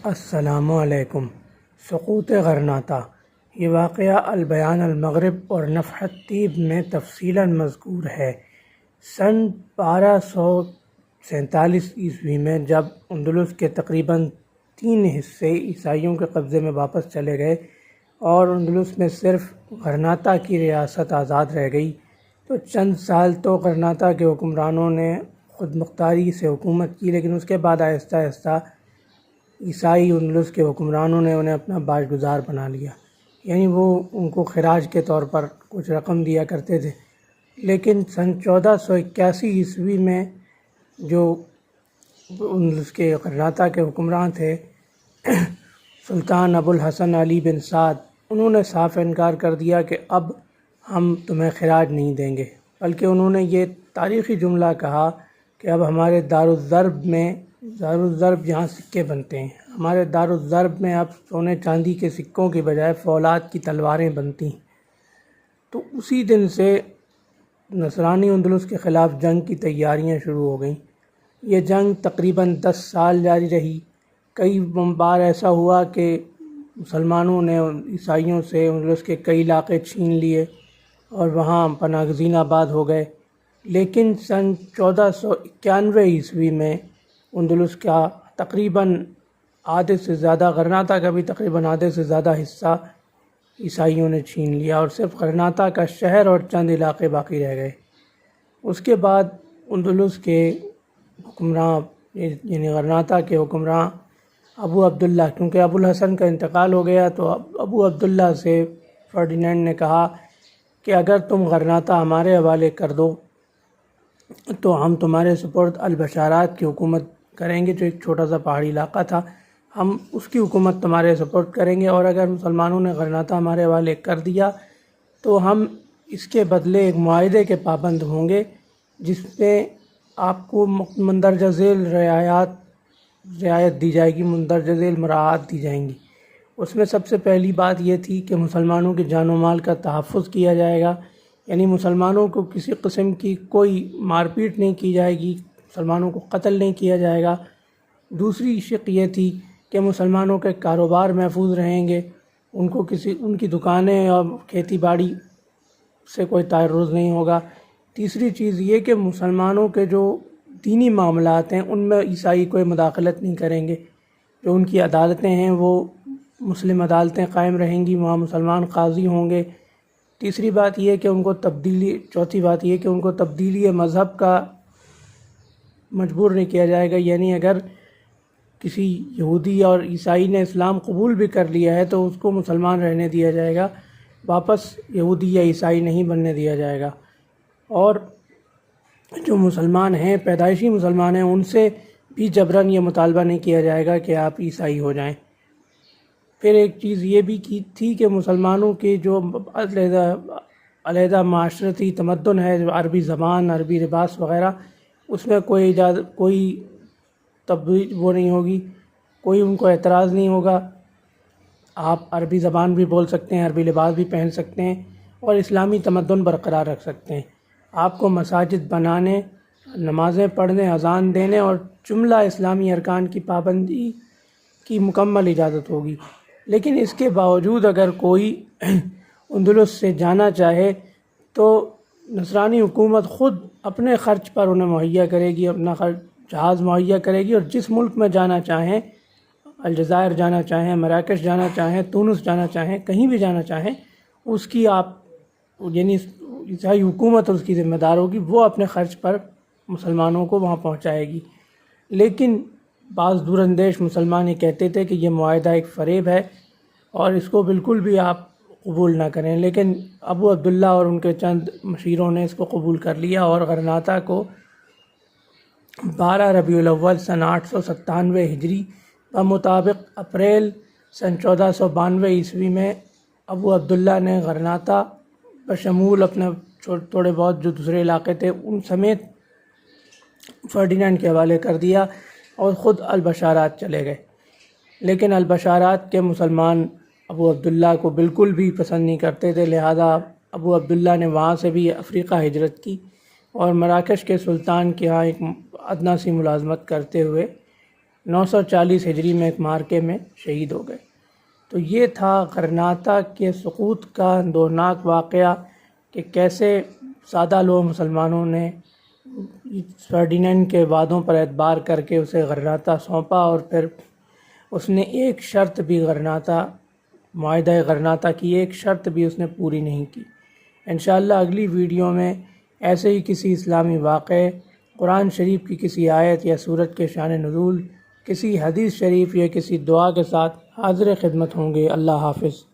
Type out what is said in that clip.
السلام علیکم۔ سقوط غرناطہ، یہ واقعہ البیان المغرب اور نفح الطیب میں تفصیلاً مذکور ہے۔ سن 1247 میں جب اندلس کے تقریباً 3 حصے عیسائیوں کے قبضے میں واپس چلے گئے اور اندلس میں صرف غرناطہ کی ریاست آزاد رہ گئی، تو چند سال تو غرناطہ کے حکمرانوں نے خود مختاری سے حکومت کی، لیکن اس کے بعد آہستہ آہستہ عیسائی اندلس کے حکمرانوں نے انہیں اپنا باش گزار بنا لیا، یعنی وہ ان کو خراج کے طور پر کچھ رقم دیا کرتے تھے۔ لیکن سن 1481 میں جو اندلس کے غرناطہ کے حکمران تھے سلطان ابو الحسن علی بن سعد، انہوں نے صاف انکار کر دیا کہ اب ہم تمہیں خراج نہیں دیں گے، بلکہ انہوں نے یہ تاریخی جملہ کہا کہ اب ہمارے دارالضرب جہاں سکے بنتے ہیں، ہمارے دارالضرب میں اب سونے چاندی کے سکوں کی بجائے فولاد کی تلواریں بنتی ہیں۔ تو اسی دن سے نصرانی اندلس کے خلاف جنگ کی تیاریاں شروع ہو گئیں۔ یہ جنگ تقریباً 10 سال جاری رہی۔ کئی بار ایسا ہوا کہ مسلمانوں نے عیسائیوں سے اندلس کے کئی علاقے چھین لیے اور وہاں پناہ گزین آباد ہو گئے، لیکن سن 1491 میں اندلس کا تقریباً آدھے سے زیادہ، غرناطہ کا بھی تقریباً آدھے سے زیادہ حصہ عیسائیوں نے چھین لیا اور صرف غرناطہ کا شہر اور چند علاقے باقی رہ گئے۔ اس کے بعد اندلس کے حکمراں، یعنی غرناطہ کے حکمراں ابو عبداللہ، کیونکہ ابو الحسن کا انتقال ہو گیا، تو ابو عبداللہ سے فرڈینینڈ نے کہا کہ اگر تم غرناطہ ہمارے حوالے کر دو تو ہم تمہارے سپرد البشارات کی حکومت کریں گے، جو ایک چھوٹا سا پہاڑی علاقہ تھا، ہم اس کی حکومت تمہارے سپرد کریں گے، اور اگر مسلمانوں نے غرناطہ ہمارے حوالے کر دیا تو ہم اس کے بدلے ایک معاہدے کے پابند ہوں گے، جس میں آپ کو مندرجہ ذیل رعایت دی جائے گی، مندرجہ ذیل مراعات دی جائیں گی۔ اس میں سب سے پہلی بات یہ تھی کہ مسلمانوں کے جان و مال کا تحفظ کیا جائے گا، یعنی مسلمانوں کو کسی قسم کی کوئی مار پیٹ نہیں کی جائے گی، مسلمانوں کو قتل نہیں کیا جائے گا۔ دوسری شق یہ تھی کہ مسلمانوں کے کاروبار محفوظ رہیں گے، ان کی دکانیں اور کھیتی باڑی سے کوئی تعرض نہیں ہوگا۔ تیسری چیز یہ کہ مسلمانوں کے جو دینی معاملات ہیں ان میں عیسائی کوئی مداخلت نہیں کریں گے، جو ان کی عدالتیں ہیں وہ مسلم عدالتیں قائم رہیں گی، وہاں مسلمان قاضی ہوں گے۔ چوتھی بات یہ کہ ان کو تبدیلی مذہب کا مجبور نہیں کیا جائے گا، یعنی اگر کسی یہودی اور عیسائی نے اسلام قبول بھی کر لیا ہے تو اس کو مسلمان رہنے دیا جائے گا، واپس یہودی یا عیسائی نہیں بننے دیا جائے گا۔ اور جو مسلمان ہیں، پیدائشی مسلمان ہیں، ان سے بھی جبراً یہ مطالبہ نہیں کیا جائے گا کہ آپ عیسائی ہو جائیں۔ پھر ایک چیز یہ بھی کی تھی کہ مسلمانوں کے جو علیحدہ معاشرتی تمدن ہے، جو عربی زبان، عربی لباس وغیرہ، اس میں کوئی تبدیلی وہ نہیں ہوگی، کوئی ان کو اعتراض نہیں ہوگا۔ آپ عربی زبان بھی بول سکتے ہیں، عربی لباس بھی پہن سکتے ہیں اور اسلامی تمدن برقرار رکھ سکتے ہیں۔ آپ کو مساجد بنانے، نمازیں پڑھنے، اذان دینے اور جملہ اسلامی ارکان کی پابندی کی مکمل اجازت ہوگی۔ لیکن اس کے باوجود اگر کوئی اندلس سے جانا چاہے تو نصرانی حکومت خود اپنے خرچ پر انہیں مہیا کرے گی، اپنا جہاز مہیا کرے گی، اور جس ملک میں جانا چاہیں، الجزائر جانا چاہیں، مراکش جانا چاہیں، تونس جانا چاہیں، کہیں بھی جانا چاہیں، اس کی یعنی عیسائی حکومت اس کی ذمہ دار ہوگی، وہ اپنے خرچ پر مسلمانوں کو وہاں پہنچائے گی۔ لیکن بعض دور اندیش مسلمان یہ کہتے تھے کہ یہ معاہدہ ایک فریب ہے اور اس کو بالکل بھی آپ قبول نہ کریں، لیکن ابو عبداللہ اور ان کے چند مشیروں نے اس کو قبول کر لیا اور غرناطہ کو 12 ربیع الاول سن 897 ہجری بمطابق اپریل سن 1492 میں ابو عبداللہ نے غرناطہ بشمول اپنے تھوڑے بہت جو دوسرے علاقے تھے ان سمیت فرڈینینڈ کے حوالے کر دیا اور خود البشارات چلے گئے۔ لیکن البشارات کے مسلمان ابو عبداللہ کو بالکل بھی پسند نہیں کرتے تھے، لہذا ابو عبداللہ نے وہاں سے بھی افریقہ ہجرت کی اور مراکش کے سلطان کے ہاں ایک ادنیٰ سی ملازمت کرتے ہوئے 940 ہجری میں ایک مارکے میں شہید ہو گئے۔ تو یہ تھا غرناطہ کے سقوط کا دردناک واقعہ کہ کیسے سادہ لوگ مسلمانوں نے فرڈینینڈ کے وعدوں پر اعتبار کر کے اسے غرناطہ سونپا، اور پھر اس نے ایک شرط بھی معاہدہ غرناطہ کی ایک شرط بھی اس نے پوری نہیں کی۔ انشاءاللہ اگلی ویڈیو میں ایسے ہی کسی اسلامی واقعے، قرآن شریف کی کسی آیت یا سورت کے شان نزول، کسی حدیث شریف یا کسی دعا کے ساتھ حاضر خدمت ہوں گے۔ اللہ حافظ۔